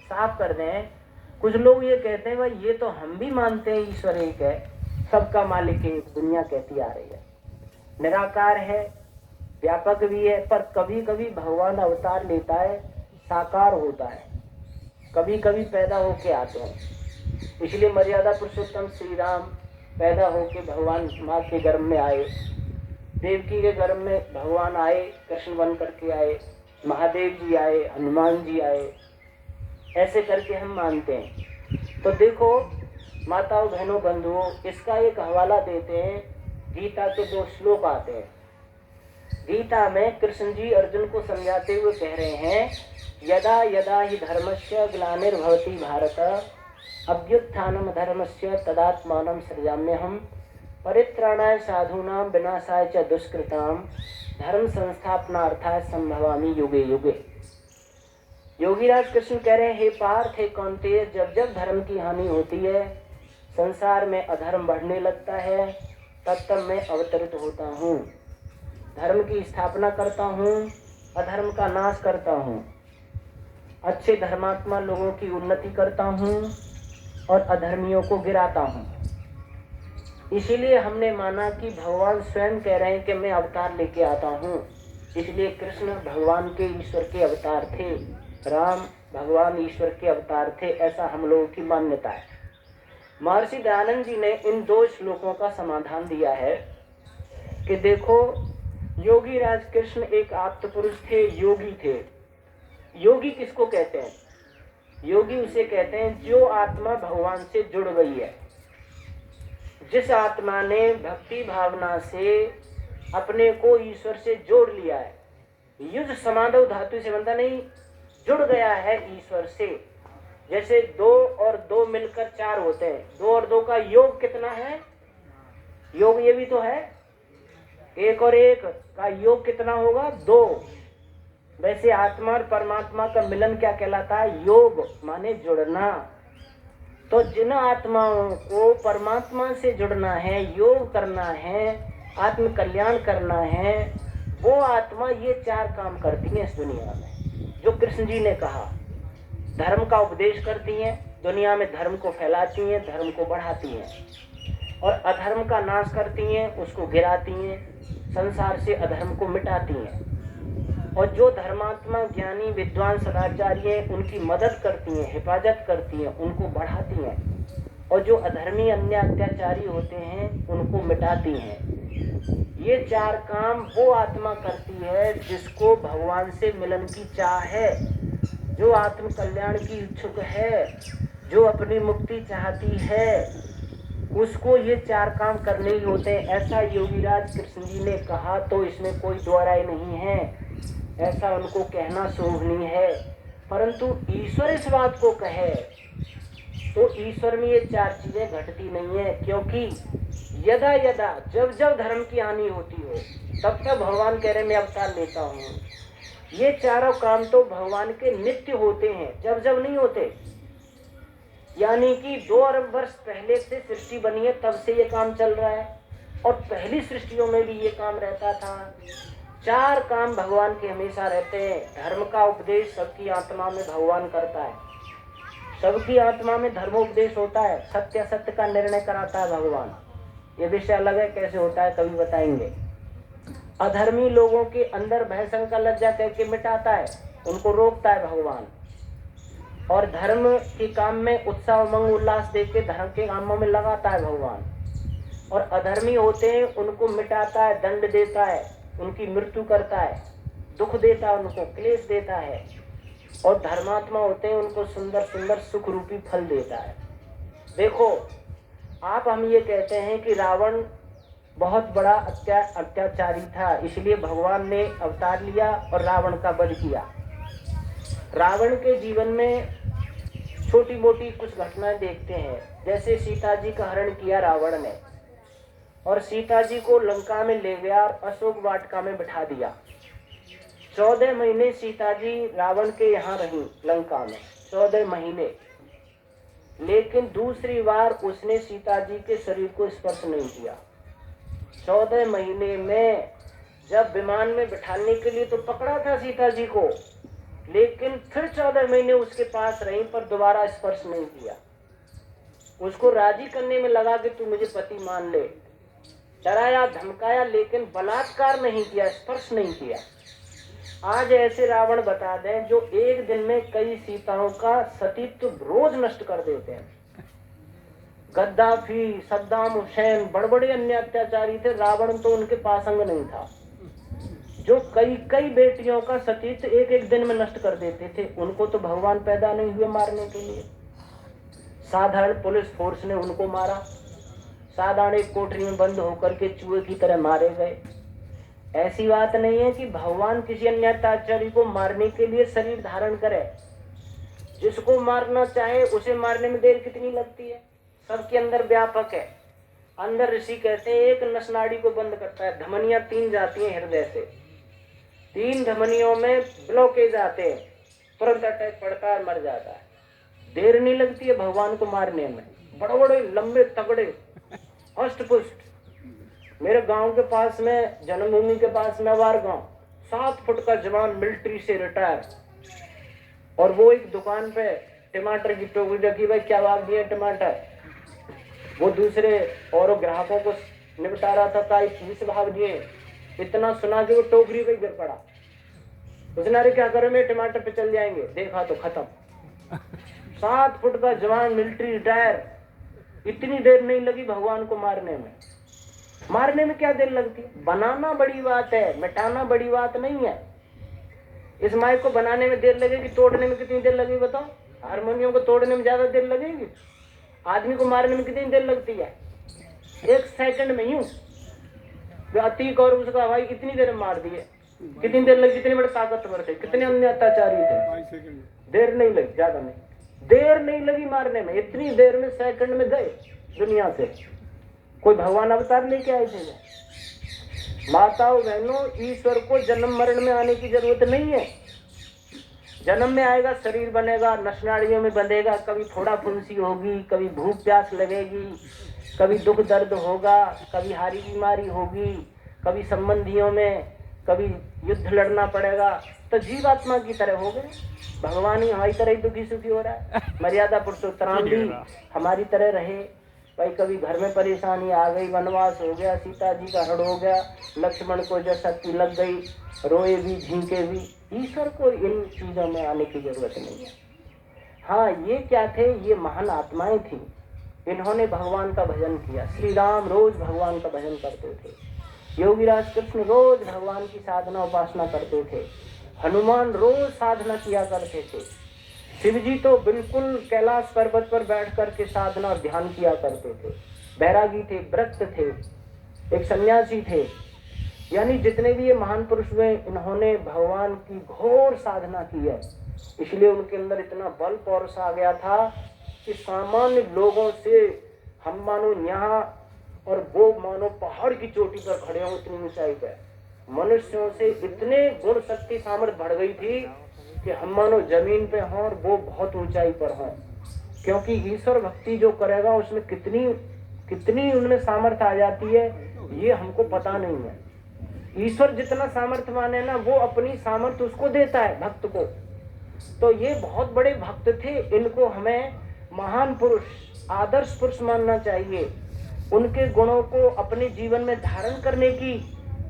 साफ कर दें। कुछ लोग ये कहते हैं भाई ये तो हम भी मानते हैं ईश्वर एक है, सबका मालिक एक, दुनिया कहती आ रही है, निराकार है, व्यापक भी है, पर कभी कभी भगवान अवतार लेता है, साकार होता है, कभी कभी पैदा होके आते हैं। इसलिए मर्यादा पुरुषोत्तम श्री राम पैदा होके भगवान माँ के गर्भ में आए, देवकी के गर्भ में भगवान आए, कृष्ण बन करके आए, महादेव जी आए, हनुमान जी आए, ऐसे करके हम मानते हैं। तो देखो माताओं बहनों बंधुओं, इसका एक हवाला देते हैं, गीता के 2 श्लोक आते हैं। गीता में कृष्ण जी अर्जुन को समझाते हुए कह रहे हैं, यदा यदा हि धर्मस्य ग्लानिर्भवति भारत अभ्युत्थानम धर्मस्य तदात्मानं सृजाम्यहम् परित्राणाय साधूनां विनाशाय च दुष्कृतां धर्म संस्थापनार्थाय संभवामि युगे युगे। योगीराज कृष्ण कह रहे हैं, हे पार्थ, हे कौन्तेय, जब जब धर्म की हानि होती है, संसार में अधर्म बढ़ने लगता है, तब तब मैं अवतरित होता हूँ, धर्म की स्थापना करता हूँ, अधर्म का नाश करता हूँ, अच्छे धर्मात्मा लोगों की उन्नति करता हूँ और अधर्मियों को गिराता हूँ। इसीलिए हमने माना कि भगवान स्वयं कह रहे हैं कि मैं अवतार लेके आता हूँ, इसलिए कृष्ण भगवान के ईश्वर के अवतार थे, राम भगवान ईश्वर के अवतार थे, ऐसा हम लोगों की मान्यता है। महर्षि दयानंद जी ने इन 2 श्लोकों का समाधान दिया है कि देखो, योगी राज कृष्ण एक आप्त पुरुष थे, योगी थे। योगी किसको कहते हैं? योगी उसे कहते हैं जो आत्मा भगवान से जुड़ गई है, जिस आत्मा ने भक्ति भावना से अपने को ईश्वर से जोड़ लिया है। युज समाधव धातु से बनता नहीं, जुड़ गया है ईश्वर से। जैसे 2 और 2 मिलकर 4 होते हैं, 2 और 2 का योग कितना है? योग ये भी तो है, 1 और 1 का योग कितना होगा? 2। वैसे आत्मा और परमात्मा का मिलन क्या कहलाता है? योग, माने जुड़ना। तो जिन आत्माओं को परमात्मा से जुड़ना है, योग करना है, आत्म कल्याण करना है, वो आत्मा ये 4 काम करती है इस दुनिया में, जो कृष्ण जी ने कहा। धर्म का उपदेश करती हैं, दुनिया में धर्म को फैलाती हैं, धर्म को बढ़ाती हैं, और अधर्म का नाश करती हैं, उसको गिराती हैं, संसार से अधर्म को मिटाती हैं। और जो धर्मात्मा ज्ञानी विद्वान सदाचारी हैं, उनकी मदद करती हैं, हिफाजत करती हैं, उनको बढ़ाती हैं, और जो अधर्मी अन्य अत्याचारी होते हैं उनको मिटाती हैं। ये 4 काम वो आत्मा करती है जिसको भगवान से मिलन की चाह है, जो आत्म कल्याण की इच्छुक है, जो अपनी मुक्ति चाहती है, उसको ये 4 काम करने ही होते हैं। ऐसा योगीराज कृष्ण जी ने कहा, तो इसमें कोई द्वाराई नहीं है, ऐसा उनको कहना शोभनीय है। परंतु ईश्वर इस बात को कहे तो ईश्वर में ये 4 चीजें घटती नहीं है, क्योंकि यदा यदा जब जब धर्म की हानि होती हो, तब तक भगवान कह रहे मैं अवतार लेता हूँ। ये 4 काम तो भगवान के नित्य होते हैं, जब जब नहीं होते। यानी कि 2 अरब वर्ष पहले से सृष्टि बनी है, तब से ये काम चल रहा है, और पहली सृष्टियों में भी ये काम रहता था। 4 काम भगवान के हमेशा रहते हैं। धर्म का उपदेश सबकी आत्मा में भगवान करता है, सबकी आत्मा में धर्मोपदेश होता है, सत्य असत्य का निर्णय कराता है भगवान। ये विषय अलग है, कैसे होता है कभी बताएंगे। अधर्मी लोगों के अंदर भय शंका लज्जा करके मिटाता है, उनको रोकता है भगवान, और धर्म के काम में उत्साह उमंग उल्लास देके धर्म के कामों में लगाता है भगवान। और अधर्मी होते हैं उनको मिटाता है, दंड देता है, उनकी मृत्यु करता है, दुख देता है, उनको क्लेश देता है। और धर्मात्मा होते हैं उनको सुंदर सुंदर सुख रूपी फल देता है। देखो आप, हम ये कहते हैं कि रावण बहुत बड़ा अत्याचारी था, इसलिए भगवान ने अवतार लिया और रावण का वध किया। रावण के जीवन में छोटी मोटी कुछ घटनाएं देखते हैं, जैसे सीता जी का हरण किया रावण ने, और सीता जी को लंका में ले गया और अशोक वाटिका में बिठा दिया। 14 महीने सीता जी रावण के यहाँ रही, लंका में 14 महीने। लेकिन दूसरी बार उसने सीता जी के शरीर को स्पर्श नहीं किया। 14 महीने में जब विमान में बिठाने के लिए तो पकड़ा था सीता जी को, लेकिन फिर 14 महीने उसके पास रही पर दोबारा स्पर्श नहीं किया। उसको राजी करने में लगा कि तू मुझे पति मान ले, डराया धमकाया, लेकिन बलात्कार नहीं किया, स्पर्श नहीं किया। आज ऐसे रावण बता दें जो एक दिन में कई सीताओं का सतीत्व रोज नष्ट कर देते हैं। गद्दाफी, सद्दाम हुसैन, बड़े बड़े अन्य अत्याचारी थे, रावण तो उनके पास अंग नहीं था, जो कई कई बेटियों का सतीत्व एक एक दिन में नष्ट कर देते थे। उनको तो भगवान पैदा नहीं हुए मारने के लिए। साधारण पुलिस फोर्स ने उनको मारा, साधारण एक कोठरी में बंद होकर के चूहे की तरह मारे गए। ऐसी बात नहीं है कि भगवान किसी अन्य अत्याचारी को मारने के लिए शरीर धारण करे। जिसको मारना चाहे उसे मारने में देर कितनी लगती है, सबके अंदर व्यापक है। अंदर ऋषि कहते हैं एक नसनाड़ी को बंद करता है, धमनियां 3 जाती हैं हृदय से, 3 धमनियों में ब्लॉकेज आते हैं, तुरंत अटैक पड़ता है, मर जाता है। देर नहीं लगती है भगवान को मारने में। बड़े बड़े लंबे तगड़े हष्ट पुष्ट, मेरे गांव के पास में, जन्मभूमि के पास में वार गांव, 7 फुट का जवान मिलिट्री से रिटायर, और वो एक दुकान पे टमाटर की टोकरी रखी, भाई क्या भाव दिए टमाटर, वो दूसरे और ग्राहकों को निपटा रहा था, का 20 भाव दिए। इतना सुना कि वो टोकरी पे गिर पड़ा। उसने अरे क्या करें, मैं टमाटर पे चल जाएंगे, देखा तो खत्म। 7 फुट का जवान मिलिट्री रिटायर, इतनी देर नहीं लगी भगवान को मारने में। मारने में क्या देर लगती, बनाना बड़ी बात है, मिटाना बड़ी बात नहीं है। इस माइक को बनाने में देर लगेगी, तोड़ने में कितनी देर लगेगी बताओ? हारमोनियम को तोड़ने में ज्यादा देर लगेगी? आदमी को मारने में कितनी देर लगती है? 1 सेकंड में यूं अतीक और उसका हवाई कितनी देर में मार दिए, कितनी देर लगी, कितने बड़े ताकतवर थे, कितने अन्य अत्याचारी थे, देर नहीं लगी, ज्यादा नहीं, देर नहीं लगी मारने में। इतनी देर में सेकंड में गए दुनिया से। कोई भगवान अवतार लेके आए थे? माताओं बहनों, ईश्वर को जन्म मरण में आने की जरूरत नहीं है। जन्म में आएगा, शरीर बनेगा, नसनाड़ियों में बंधेगा, कभी फोड़ा फुंसी होगी, कभी भूख प्यास लगेगी, कभी दुख दर्द होगा, कभी हारी बीमारी होगी, कभी संबंधियों में, कभी युद्ध लड़ना पड़ेगा, तो जीवात्मा की तरह हो गए। भगवान ही हमारी तरह ही दुखी सुखी हो रहा है। मर्यादा पुरुषोत्तम भी हमारी तरह रहे। भाई कभी घर में परेशानी आ गई, वनवास हो गया, सीता जी का हड़ हो गया, लक्ष्मण को जो शक्ति लग गई, रोए भी झींके भी। ईश्वर को इन चीजों में आने की जरूरत नहीं है। हाँ, ये क्या थे, ये महान आत्माएं थी, इन्होंने भगवान का भजन किया। श्री राम रोज भगवान का भजन करते थे, योगीराज कृष्ण रोज भगवान की साधना उपासना करते थे, हनुमान रोज साधना किया करते थे, शिव जी तो बिल्कुल कैलाश पर्वत पर बैठ करके साधना और ध्यान किया करते थे, बैरागी थे, व्रत थे, एक सन्यासी थे। यानी जितने भी ये महान पुरुष हुए, इन्होंने भगवान की घोर साधना की है। इसलिए उनके अंदर इतना बल पौरुष आ गया था कि सामान्य लोगों से हम मानो यहाँ और वो मानो पहाड़ की चोटी पर खड़े हों, इतनी ऊंचाई पर। मनुष्यों से इतने गुण शक्ति सामर्थ्य बढ़ गई थी कि हम मानो जमीन पे हों और वो बहुत ऊंचाई पर हों। क्योंकि ईश्वर भक्ति जो करेगा उसमें कितनी उनमें सामर्थ्य आ जाती है, ये हमको पता नहीं है। ईश्वर जितना सामर्थ्यवान है ना, वो अपनी सामर्थ्य उसको देता है भक्त को। तो ये बहुत बड़े भक्त थे, इनको हमें महान पुरुष, आदर्श पुरुष मानना चाहिए। उनके गुणों को अपने जीवन में धारण करने की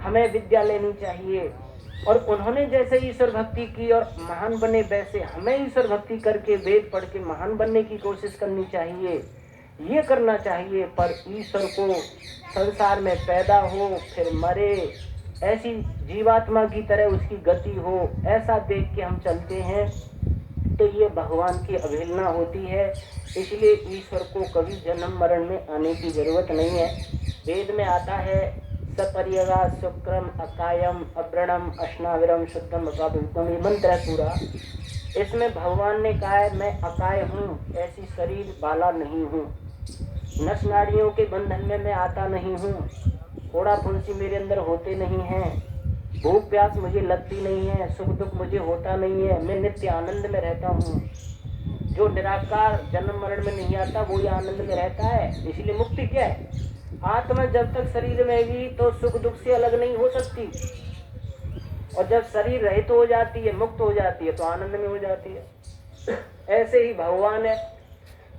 हमें विद्या लेनी चाहिए। और उन्होंने जैसे ईश्वर भक्ति की और महान बने, वैसे हमें ईश्वर भक्ति करके वेद पढ़ के महान बनने की कोशिश करनी चाहिए, ये करना चाहिए। पर ईश्वर को संसार में पैदा हो फिर मरे, ऐसी जीवात्मा की तरह उसकी गति हो, ऐसा देख के हम चलते हैं तो ये भगवान की अवहेलना होती है। इसलिए ईश्वर को कभी जन्म मरण में आने की जरूरत नहीं है। वेद में आता है सपर्यगा शुक्रम अकायम अव्रणम अश्नाविरम शुद्धम अकाभूतम, ये मंत्र है पूरा। इसमें भगवान ने कहा है मैं अकाय हूँ, ऐसी शरीर वाला नहीं हूँ, नस नाड़ियों के बंधन में मैं आता नहीं हूँ, फोड़ा फुंसी मेरे अंदर होते नहीं हैं, भूख प्यास मुझे लगती नहीं है, सुख दुख मुझे होता नहीं है, मैं नित्य आनंद में रहता हूँ। जो निराकार जन्म मरण में नहीं आता वो ये आनंद में रहता है। इसलिए मुक्ति क्या है? आत्मा जब तक शरीर में भी तो सुख दुख से अलग नहीं हो सकती। और जब शरीर रहित हो जाती है, मुक्त हो जाती है, तो आनंद में हो जाती है। ऐसे ही भगवान है,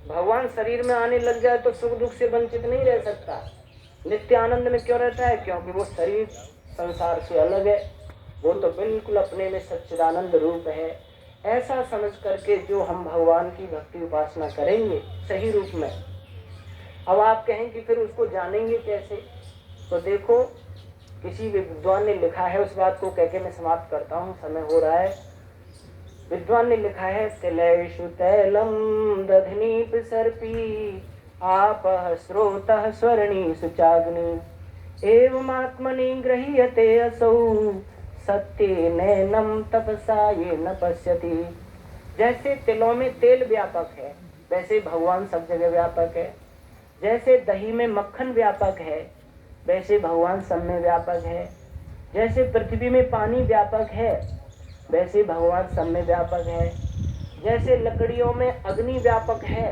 भगवान शरीर में आने लग जाए तो सुख दुख से वंचित नहीं रह सकता। नित्य आनंद में क्यों रहता है? क्योंकि वो शरीर संसार से अलग है, वो तो बिल्कुल अपने में सच्चिदानंद रूप है। ऐसा समझ करके जो हम भगवान की भक्ति उपासना करेंगे सही रूप में, अब आप कहें कि फिर उसको जानेंगे कैसे? तो देखो, किसी विद्वान ने लिखा है, उस बात को कह के मैं समाप्त करता हूँ, समय हो रहा है। विद्वान ने लिखा है, तिलेषु तैलम दधनीप सर्पी आपः स्रोतः स्वर्णीषु चाग्नि एवमात्मनि गृह्यते असौ सत्ये नैनम तपसा ये न पश्यति। जैसे तिलों में तेल व्यापक है, वैसे भगवान सब जगह व्यापक है। जैसे दही में मक्खन व्यापक है, वैसे भगवान सब में व्यापक है। जैसे पृथ्वी में पानी व्यापक है, वैसे भगवान सब में व्यापक है। जैसे लकड़ियों में अग्नि व्यापक है,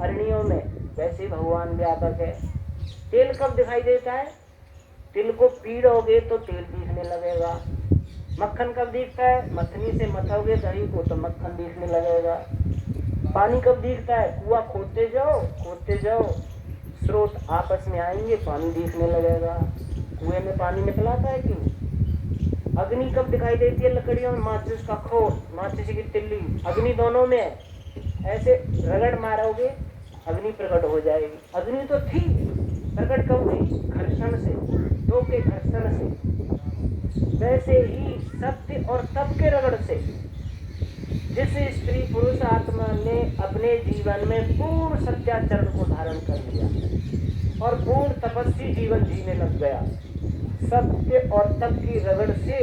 अरण्यों में, वैसे भगवान व्यापक है। तेल कब दिखाई देता है? तिल को पीड़ोगे तो तेल दिखने लगेगा। मक्खन कब दिखता है? मथनी से मथोगे दही को तो मक्खन दिखने लगेगा। पानी कब दिखता है? कुआं खोदते जाओ, स्रोत आपस में आएंगे, पानी दिखने लगेगा। कुएं में पानी निकलाता है क्यों? अग्नि कब दिखाई देती है? लकड़ियों में माचिस का खोल, माचिस की तिल्ली, अग्नि दोनों में है। ऐसे रगड़ मारोगे, अग्नि प्रकट हो जाएगी। अग्नि तो थी, प्रकट कब हुई? घर्षण से, दो के घर्षण से। वैसे ही सत्य और तप के रगड़ से जिस स्त्री पुरुष आत्मा ने अपने जीवन में पूर्ण सत्याचरण को धारण कर लिया और पूर्ण तपस्वी जीवन जीने लग गया, सत्य और तप की रगड़ से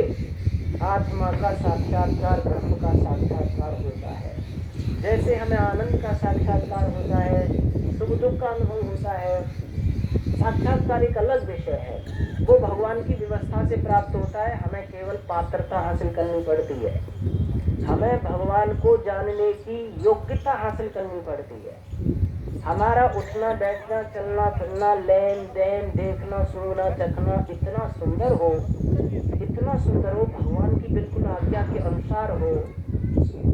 आत्मा का साक्षात्कार, ब्रह्म का साक्षात्कार होता है। जैसे हमें आनंद का साक्षात्कार होता है, सुख दुख का अनुभव होता है। साक्षात्कार एक अलग विषय है, वो भगवान की व्यवस्था से प्राप्त होता है। हमें केवल पात्रता हासिल करनी पड़ती है, हमें भगवान को जानने की योग्यता हासिल करनी पड़ती है। हमारा उठना बैठना, चलना फिरना, लेन देन, देखना सुनना चखना इतना सुंदर हो, भगवान की बिल्कुल आज्ञा के अनुसार हो,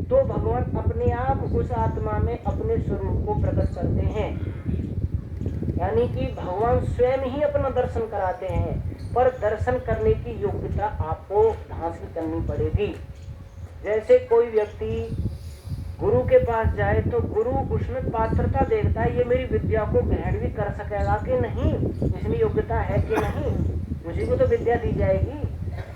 तो भगवान अपने आप उस आत्मा में अपने स्वरूप को प्रकट करते हैं। यानी कि भगवान स्वयं ही अपना दर्शन कराते हैं, पर दर्शन करने की योग्यता आपको हासिल करनी पड़ेगी। जैसे कोई व्यक्ति गुरु के पास जाए तो गुरु उसमें पात्रता देखता है, ये मेरी विद्या को ग्रहण भी कर सकेगा कि नहीं, इसमें योग्यता है कि नहीं। उसी को तो विद्या दी जाएगी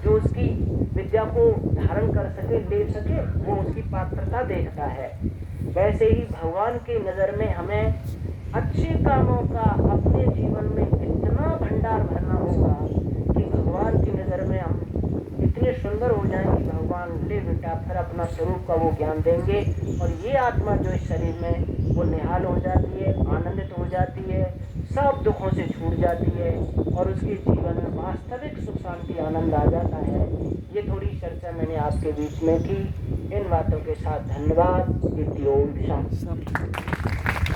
जो उसकी विद्या को धारण कर सके, ले सके, वो उसकी पात्रता देखता है। वैसे ही भगवान की नजर में हमें अच्छे कामों का अपने जीवन में इतना भंडार भरना होगा कि भगवान की नजर में हम इतने सुंदर हो जाएंगे, भगवान ले बेटा फिर अपना स्वरूप का वो ज्ञान देंगे, और ये आत्मा जो इस शरीर में वो निहाल हो जाती है, आनंदित हो जाती है, सब दुखों से छूट जाती है और उसके जीवन में वास्तविक सुख शांति आनंद आ जाता है। ये थोड़ी चर्चा मैंने आपके बीच में की। इन बातों के साथ धन्यवाद। इति ओम शांति।